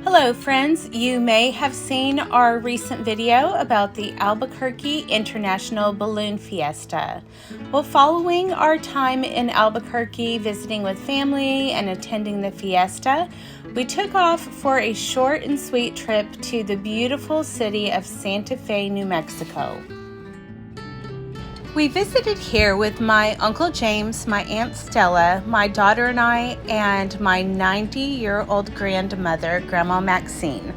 Hello friends, you may have seen our recent video about the Albuquerque International Balloon Fiesta. Well, following our time in Albuquerque visiting with family and attending the fiesta, we took off for a short and sweet trip to the beautiful city of Santa Fe, New Mexico. We visited here with my Uncle James, my Aunt Stella, my daughter and I, and my 90-year-old grandmother, Grandma Maxine.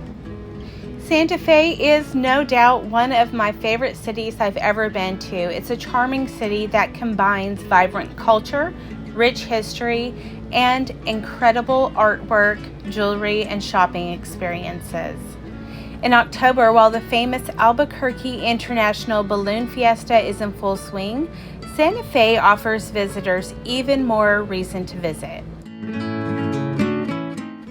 Santa Fe is no doubt one of my favorite cities I've ever been to. It's a charming city that combines vibrant culture, rich history, and incredible artwork, jewelry, and shopping experiences. In October, while the famous Albuquerque International Balloon Fiesta is in full swing, Santa Fe offers visitors even more reason to visit.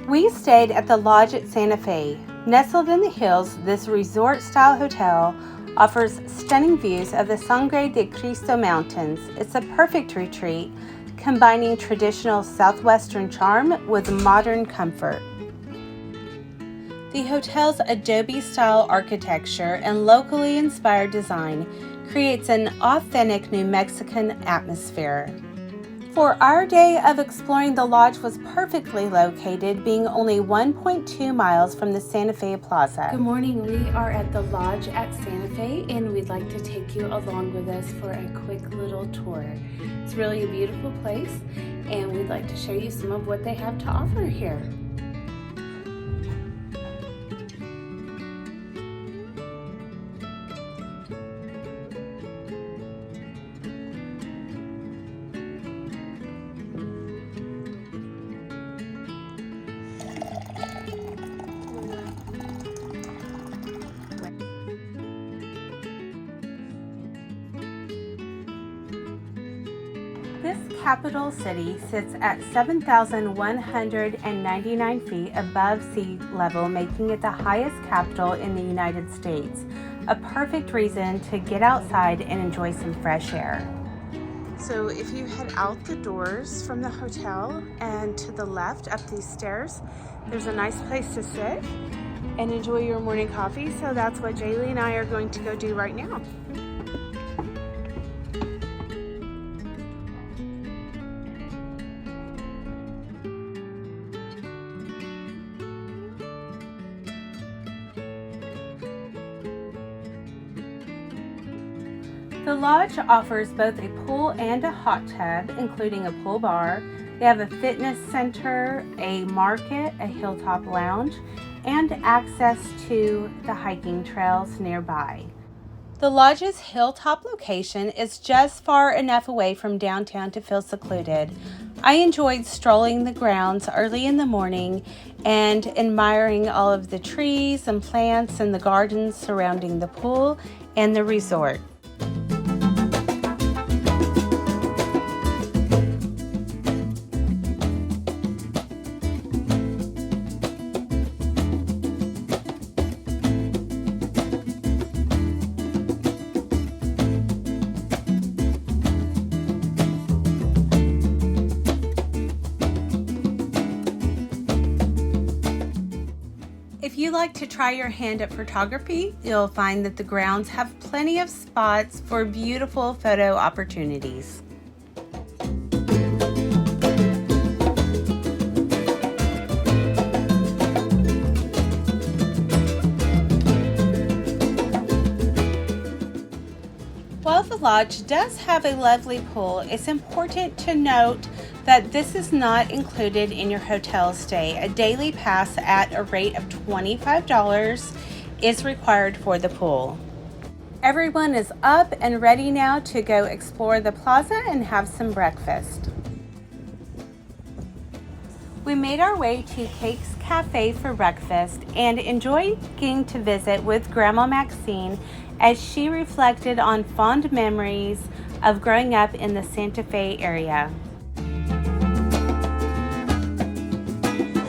We stayed at the Lodge at Santa Fe. Nestled in the hills, this resort-style hotel offers stunning views of the Sangre de Cristo Mountains. It's a perfect retreat, combining traditional southwestern charm with modern comfort. The hotel's adobe-style architecture and locally inspired design creates an authentic New Mexican atmosphere. For our day of exploring, the lodge was perfectly located, being only 1.2 miles from the Santa Fe Plaza. Good morning, we are at the lodge at Santa Fe and we'd like to take you along with us for a quick little tour. It's really a beautiful place and we'd like to show you some of what they have to offer here. This capital city sits at 7,199 feet above sea level, making it the highest capital in the United States. A perfect reason to get outside and enjoy some fresh air. So if you head out the doors from the hotel and to the left up these stairs, there's a nice place to sit and enjoy your morning coffee. So that's what Jaylee and I are going to go do right now. The lodge offers both a pool and a hot tub, including a pool bar. They have a fitness center, a market, a hilltop lounge, and access to the hiking trails nearby. The lodge's hilltop location is just far enough away from downtown to feel secluded. I enjoyed strolling the grounds early in the morning and admiring all of the trees and plants and the gardens surrounding the pool and the resort. If you like to try your hand at photography, you'll find that the grounds have plenty of spots for beautiful photo opportunities. While the lodge does have a lovely pool, it's important to note that this is not included in your hotel stay. A daily pass at a rate of $25 is required for the pool. Everyone is up and ready now to go explore the plaza and have some breakfast. We made our way to Cake's Cafe for breakfast and enjoyed getting to visit with Grandma Maxine as she reflected on fond memories of growing up in the Santa Fe area.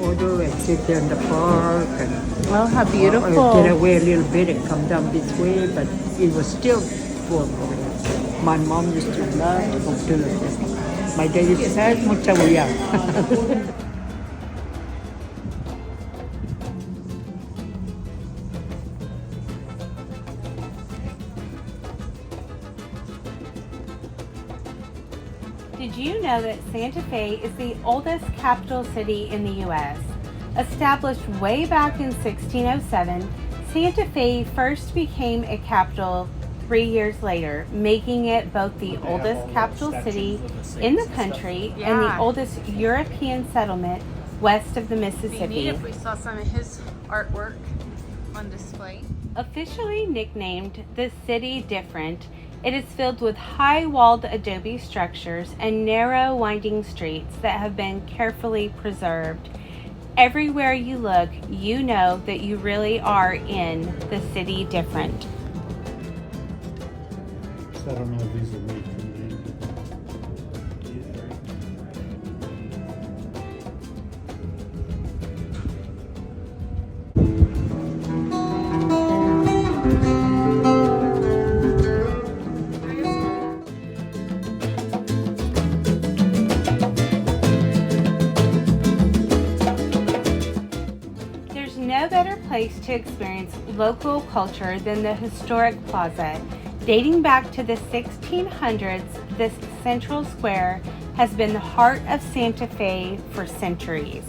Order and sit there in the park and Oh, how beautiful. get away a little bit and come down this way, but it was still full over there. My mom used to love to go to this. My dad used to say, mucha huella. Did you know that Santa Fe is the oldest capital city in the U.S.? Established way back in 1607, Santa Fe first became a capital 3 years later, making it both the oldest capital city in the country and the oldest European settlement west of the Mississippi. If we saw some of his artwork on display. Officially nicknamed the City Different, it is filled with high-walled adobe structures and narrow, winding streets that have been carefully preserved. Everywhere you look, you know that you really are in the City Different. So I don't know if these are made from the No better place to experience local culture than the historic plaza. Dating back to the 1600s, this central square has been the heart of Santa Fe for centuries.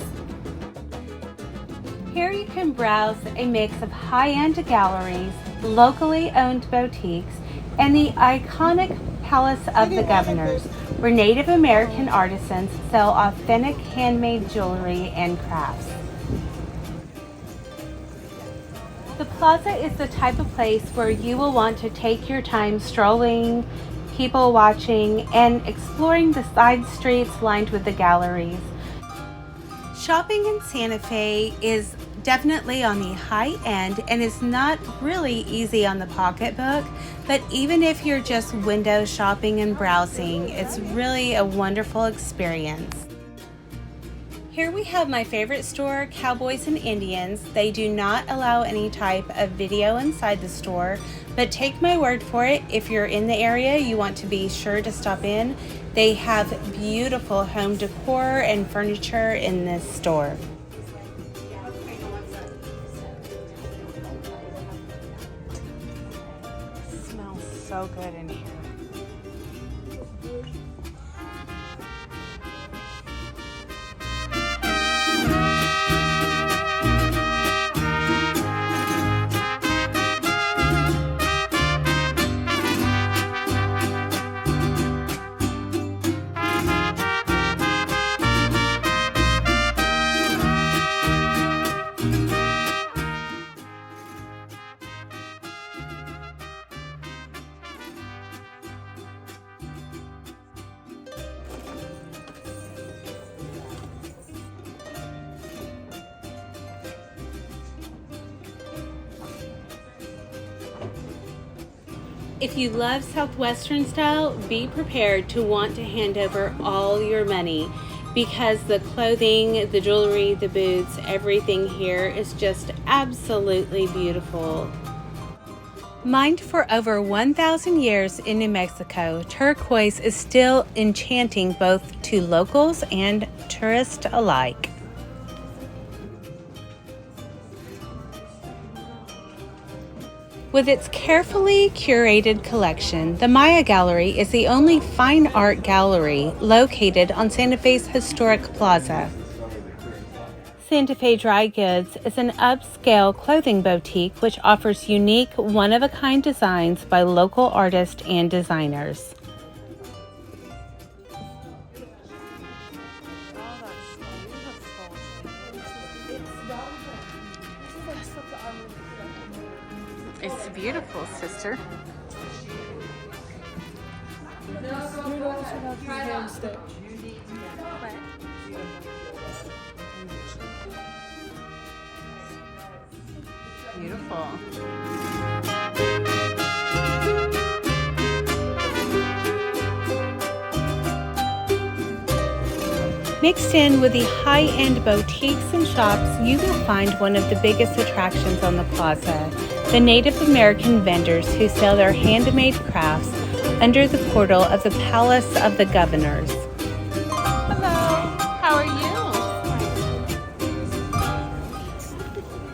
Here you can browse a mix of high-end galleries, locally owned boutiques, and the iconic Palace of the Governors, where Native American artisans sell authentic handmade jewelry and crafts. The plaza is the type of place where you will want to take your time strolling, people watching, and exploring the side streets lined with the galleries. Shopping in Santa Fe is definitely on the high end and is not really easy on the pocketbook, but even if you're just window shopping and browsing, it's really a wonderful experience. Here we have my favorite store, Cowboys and Indians. They do not allow any type of video inside the store, but take my word for it, if you're in the area, you want to be sure to stop in. They have beautiful home decor and furniture in this store. It smells so good in here. If you love Southwestern style, be prepared to want to hand over all your money because the clothing, the jewelry, the boots, everything here is just absolutely beautiful. Mined for over 1,000 years in New Mexico, turquoise is still enchanting both to locals and tourists alike. With its carefully curated collection, the Maya Gallery is the only fine art gallery located on Santa Fe's historic plaza. Santa Fe Dry Goods is an upscale clothing boutique which offers unique, one-of-a-kind designs by local artists and designers. It's beautiful, sister. Beautiful. Mixed in with the high-end boutiques and shops, you will find one of the biggest attractions on the plaza, the Native American vendors who sell their handmade crafts under the portal of the Palace of the Governors. Hello, how are you?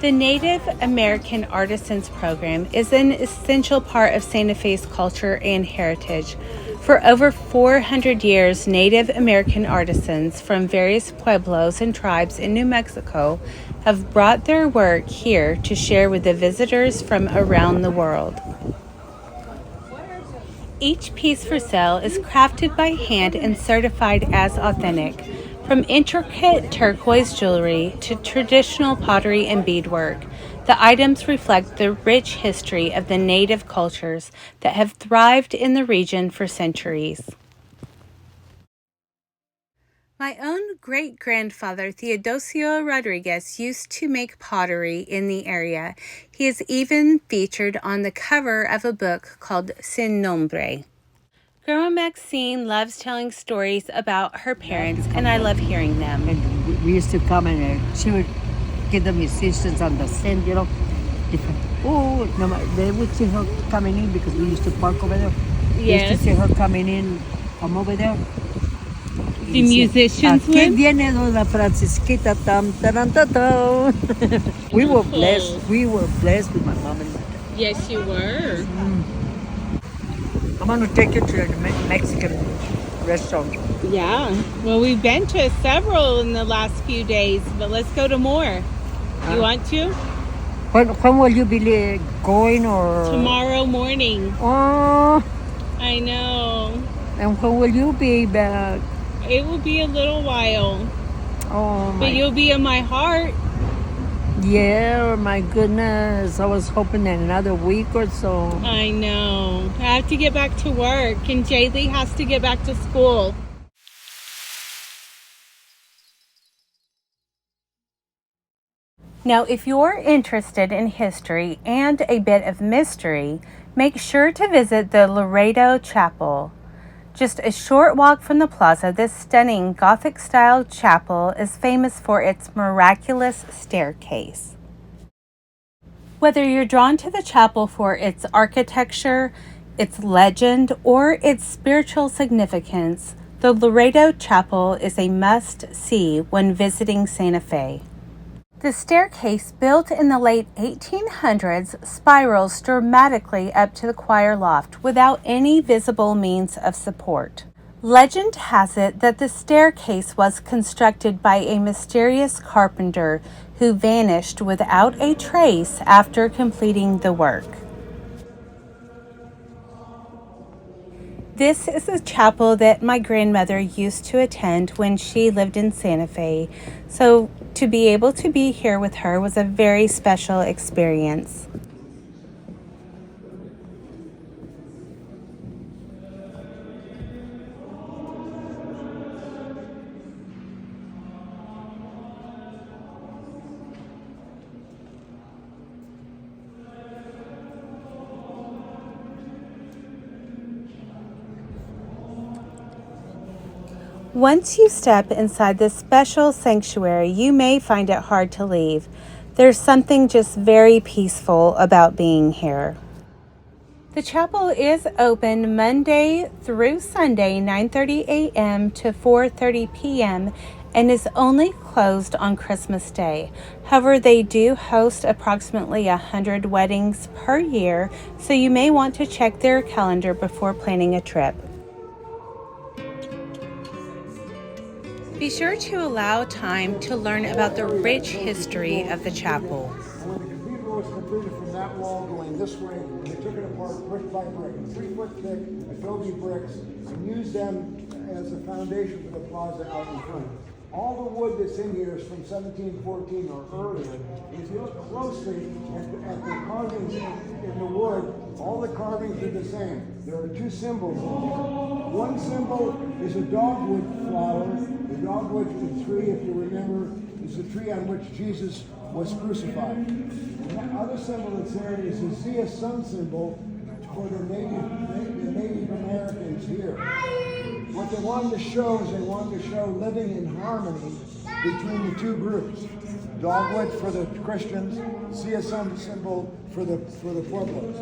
The Native American Artisans Program is an essential part of Santa Fe's culture and heritage. For over 400 years, Native American artisans from various pueblos and tribes in New Mexico have brought their work here to share with the visitors from around the world. Each piece for sale is crafted by hand and certified as authentic, from intricate turquoise jewelry to traditional pottery and beadwork. The items reflect the rich history of the native cultures that have thrived in the region for centuries. My own great-grandfather, Theodosio Rodriguez, used to make pottery in the area. He is even featured on the cover of a book called Sin Nombre. Grandma Maxine loves telling stories about her parents, and I love hearing them. And we used to come and she would get the musicians on the scene, you know. Oh, no, they would see her coming in because we used to park over there. They used to see her coming in from over there. The musicians Aquí would? viene Dona Francisquita, tam, taran, ta, tam. We were blessed. We were blessed with my mom and my dad. Yes, you were. I'm going to take you to the Mexican restaurant. Yeah. Well, we've been to several in the last few days, but let's go to more. You want to? When will you be going or? Tomorrow morning. Oh, I know. and when will you be back? It will be a little while, Oh, but you'll be in my heart. Yeah, my goodness. I was hoping in another week or so. I know. I have to get back to work, and Jaylee has to get back to school. Now, if you're interested in history and a bit of mystery, make sure to visit the Laredo Chapel. Just a short walk from the plaza, this stunning Gothic-style chapel is famous for its miraculous staircase. Whether you're drawn to the chapel for its architecture, its legend, or its spiritual significance, the Laredo Chapel is a must-see when visiting Santa Fe. The staircase, built in the late 1800s, spirals dramatically up to the choir loft without any visible means of support. Legend has it that the staircase was constructed by a mysterious carpenter who vanished without a trace after completing the work. This is a chapel that my grandmother used to attend when she lived in Santa Fe, so to be able to be here with her was a very special experience. Once you step inside this special sanctuary, you may find it hard to leave. There's something just very peaceful about being here. The chapel is open Monday through Sunday, 9:30 a.m. to 4:30 p.m. and is only closed on Christmas Day. However, they do host approximately 100 weddings per year, so you may want to check their calendar before planning a trip. Be sure to allow time to learn about the rich history of the chapel. When the cathedral was completed from that wall going this way, they took it apart brick by brick, 3-foot thick adobe bricks, and used them as a foundation for the plaza out in front. All the wood that's in here is from 1714 or earlier. If you look closely at the carvings in the wood, all the carvings are the same. There are two symbols in here. One symbol is a dogwood flower. The dogwood tree, if you remember, is the tree on which Jesus was crucified. And that other symbol that's there is the Zia sun symbol for the Native Americans here. What they wanted to show is they wanted to show living in harmony between the two groups. Dogwood for the Christians, Zia sun symbol for the Pueblos.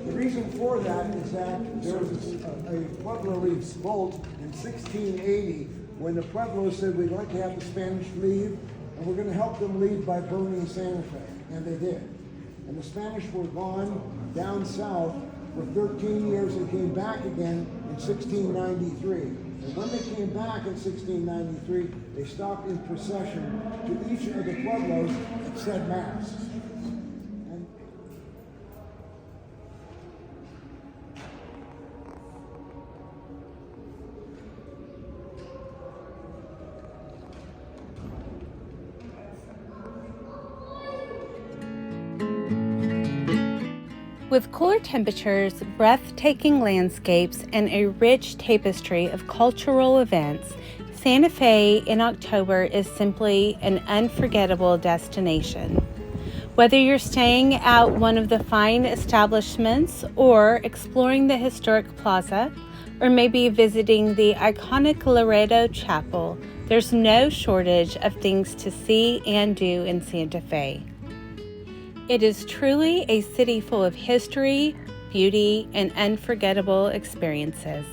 The reason for that is that there was a Pueblo revolt in 1680 when the Pueblos said we'd like to have the Spanish leave, and we're going to help them leave by burning Santa Fe, and they did. And the Spanish were gone down south, for 13 years and came back again in 1693. And when they came back in 1693, they stopped in procession to each of the pueblos and said mass. And with cooler temperatures, breathtaking landscapes, and a rich tapestry of cultural events, Santa Fe in October is simply an unforgettable destination. Whether you're staying at one of the fine establishments or exploring the historic plaza, or maybe visiting the iconic Laredo Chapel, there's no shortage of things to see and do in Santa Fe. It is truly a city full of history, beauty, and unforgettable experiences.